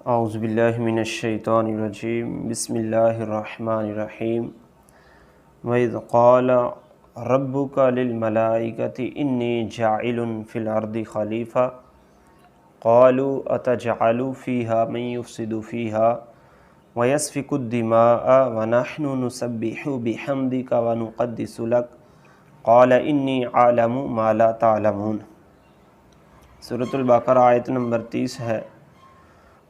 اعوذ باللہ من الشیطان الرجیم بسم اللہ الرحمن الرحیم وَإِذْ قَالَ رَبُّكَ لِلْمَلَائِكَةِ إِنِّي جَاعِلٌ فِي الْأَرْضِ خَلِيفَةً قَالُوا أَتَجْعَلُ فِيهَا مَن يُفْسِدُ فِيهَا وَيَسْفِكُ الدِّمَاءَ وَنَحْنُ نُسَبِّحُ بِحَمْدِكَ وَنُقَدِّسُ لَكَ قَالَ إِنِّي أَعْلَمُ مَا لَا تَعْلَمُونَ۔ سورۃ البقرہ آیت نمبر 30 ہے۔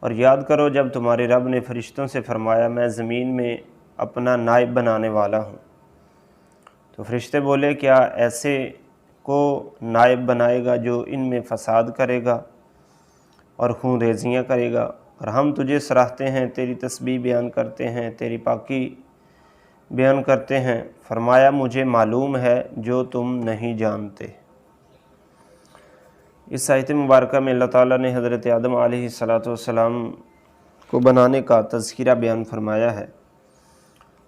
اور یاد کرو جب تمہارے رب نے فرشتوں سے فرمایا میں زمین میں اپنا نائب بنانے والا ہوں، تو فرشتے بولے کیا ایسے کو نائب بنائے گا جو ان میں فساد کرے گا اور خون ریزیاں کرے گا، اور ہم تجھے سراہتے ہیں، تیری تسبیح بیان کرتے ہیں، تیری پاکی بیان کرتے ہیں۔ فرمایا مجھے معلوم ہے جو تم نہیں جانتے۔ اس آیت مبارکہ میں اللہ تعالیٰ نے حضرت آدم علیہ السلام کو بنانے کا تذکرہ بیان فرمایا ہے،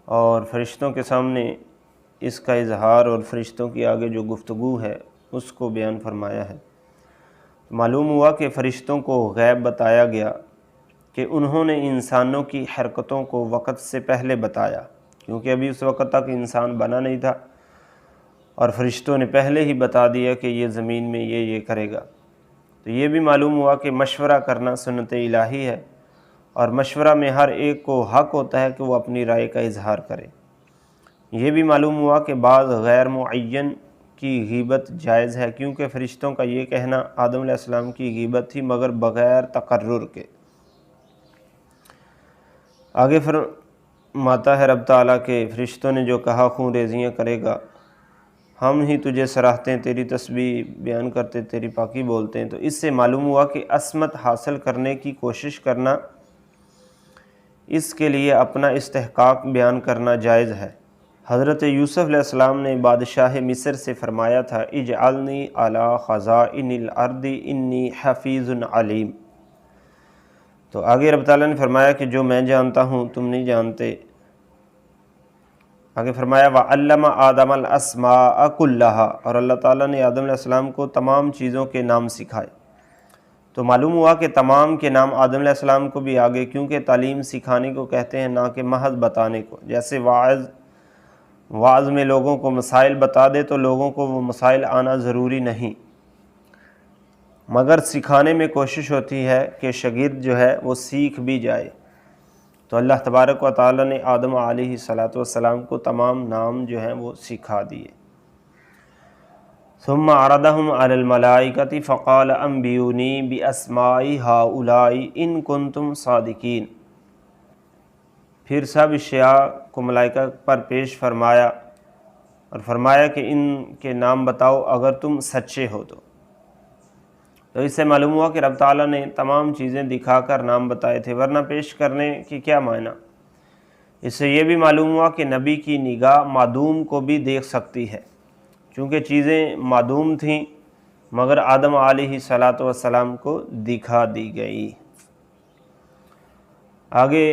اور فرشتوں کے سامنے اس کا اظہار اور فرشتوں کی آگے جو گفتگو ہے اس کو بیان فرمایا ہے۔ معلوم ہوا کہ فرشتوں کو غیب بتایا گیا کہ انہوں نے انسانوں کی حرکتوں کو وقت سے پہلے بتایا، کیونکہ ابھی اس وقت تک انسان بنا نہیں تھا، اور فرشتوں نے پہلے ہی بتا دیا کہ یہ زمین میں یہ کرے گا۔ تو یہ بھی معلوم ہوا کہ مشورہ کرنا سنت الہی ہے، اور مشورہ میں ہر ایک کو حق ہوتا ہے کہ وہ اپنی رائے کا اظہار کرے۔ یہ بھی معلوم ہوا کہ بعض غیر معین کی غیبت جائز ہے، کیونکہ فرشتوں کا یہ کہنا آدم علیہ السلام کی غیبت تھی مگر بغیر تقرر کے۔ آگے فرماتا ہے رب تعالیٰ کہ فرشتوں نے جو کہا خون ریزیاں کرے گا، ہم ہی تجھے سراہتے ہیں، تیری تسبیح بیان کرتے، تیری پاکی بولتے ہیں۔ تو اس سے معلوم ہوا کہ عصمت حاصل کرنے کی کوشش کرنا، اس کے لیے اپنا استحقاق بیان کرنا جائز ہے۔ حضرت یوسف علیہ السلام نے بادشاہ مصر سے فرمایا تھا اجعلنی علی خزائن الارض انی حفیظ علیم۔ تو آگے رب تعالیٰ نے فرمایا کہ جو میں جانتا ہوں تم نہیں جانتے۔ آگے فرمایا وَعَلَّمَ آدَمَ الْأَسْمَاءَ كُلَّهَا، اور اللہ تعالیٰ نے آدم علیہ السلام کو تمام چیزوں کے نام سکھائے۔ تو معلوم ہوا کہ تمام کے نام آدم علیہ السلام کو بھی آگے، کیونکہ تعلیم سکھانے کو کہتے ہیں نہ کہ محض بتانے کو۔ جیسے واعظ میں لوگوں کو مسائل بتا دے تو لوگوں کو وہ مسائل آنا ضروری نہیں، مگر سکھانے میں کوشش ہوتی ہے کہ شاگرد جو ہے وہ سیکھ بھی جائے۔ تو اللہ تبارک و تعالیٰ نے آدم علیہ السلام کو تمام نام جو ہیں وہ سکھا دیے۔ ثم عرضهم علی الملائکۃ فقال انبئونی باسماء ہؤلاء ان کنتم صادقین۔ پھر سب اشیاء کو ملائکہ پر پیش فرمایا اور فرمایا کہ ان کے نام بتاؤ اگر تم سچے ہو تو۔ تو اس سے معلوم ہوا کہ رب تعالیٰ نے تمام چیزیں دکھا کر نام بتائے تھے، ورنہ پیش کرنے کی کیا معنی۔ اس سے یہ بھی معلوم ہوا کہ نبی کی نگاہ معدوم کو بھی دیکھ سکتی ہے، چونکہ چیزیں معدوم تھیں مگر آدم علیہ السلام کو دکھا دی گئی۔ آگے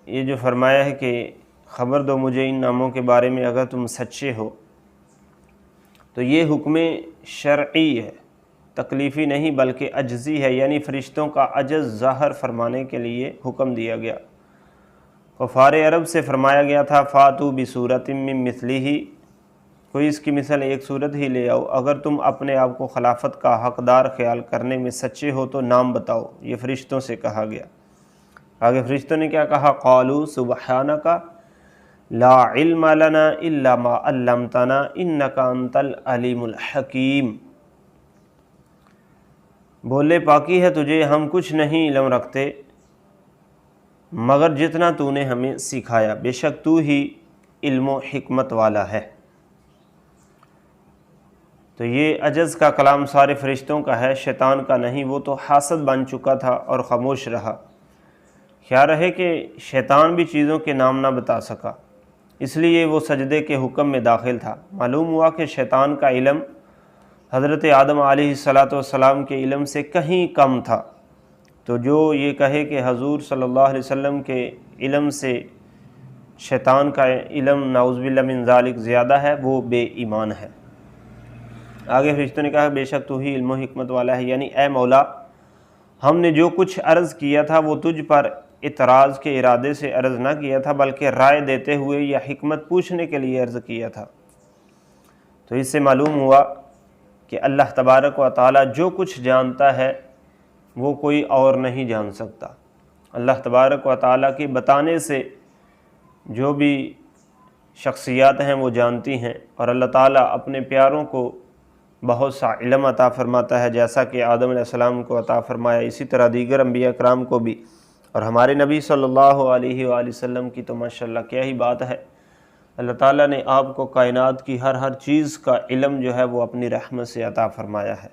یہ جو فرمایا ہے کہ خبر دو مجھے ان ناموں کے بارے میں اگر تم سچے ہو، تو یہ حکم شرعی ہے، تکلیفی نہیں بلکہ عجزی ہے، یعنی فرشتوں کا عجز ظاہر فرمانے کے لیے حکم دیا گیا۔ کفار عرب سے فرمایا گیا تھا فاتو بصورت من مثلہ، کوئی اس کی مثل ایک صورت ہی لے آؤ، اگر تم اپنے آپ کو خلافت کا حقدار خیال کرنے میں سچے ہو تو نام بتاؤ۔ یہ فرشتوں سے کہا گیا۔ آگے فرشتوں نے کیا کہا قالوا سبحانک لا علم لنا الا ما علمتنا انک انت العلیم الحکیم۔ بولے پاکی ہے تجھے، ہم کچھ نہیں علم رکھتے مگر جتنا تو نے ہمیں سکھایا، بے شک تو ہی علم و حکمت والا ہے۔ تو یہ عجز کا کلام سارے فرشتوں کا ہے، شیطان کا نہیں، وہ تو حاسد بن چکا تھا اور خاموش رہا۔ خیال رہے کہ شیطان بھی چیزوں کے نام نہ بتا سکا، اس لیے وہ سجدے کے حکم میں داخل تھا۔ معلوم ہوا کہ شیطان کا علم حضرت آدم علیہ السلام کے علم سے کہیں کم تھا، تو جو یہ کہے کہ حضور صلی اللہ علیہ وسلم کے علم سے شیطان کا علم نعوذ باللہ من ذالک زیادہ ہے، وہ بے ایمان ہے۔ آگے فرشتوں نے کہا بے شک تو ہی علم و حکمت والا ہے، یعنی اے مولا ہم نے جو کچھ عرض کیا تھا وہ تجھ پر اعتراض کے ارادے سے عرض نہ کیا تھا، بلکہ رائے دیتے ہوئے یا حکمت پوچھنے کے لیے عرض کیا تھا۔ تو اس سے معلوم ہوا کہ اللہ تبارک و تعالی جو کچھ جانتا ہے وہ کوئی اور نہیں جان سکتا۔ اللہ تبارک و تعالی کے بتانے سے جو بھی شخصیات ہیں وہ جانتی ہیں، اور اللہ تعالیٰ اپنے پیاروں کو بہت سا علم عطا فرماتا ہے، جیسا کہ آدم علیہ السلام کو عطا فرمایا، اسی طرح دیگر انبیاء کرام کو بھی، اور ہمارے نبی صلی اللہ علیہ وآلہ وسلم کی تو ماشاءاللہ کیا ہی بات ہے۔ اللہ تعالیٰ نے آپ کو کائنات کی ہر چیز کا علم جو ہے وہ اپنی رحمت سے عطا فرمایا ہے۔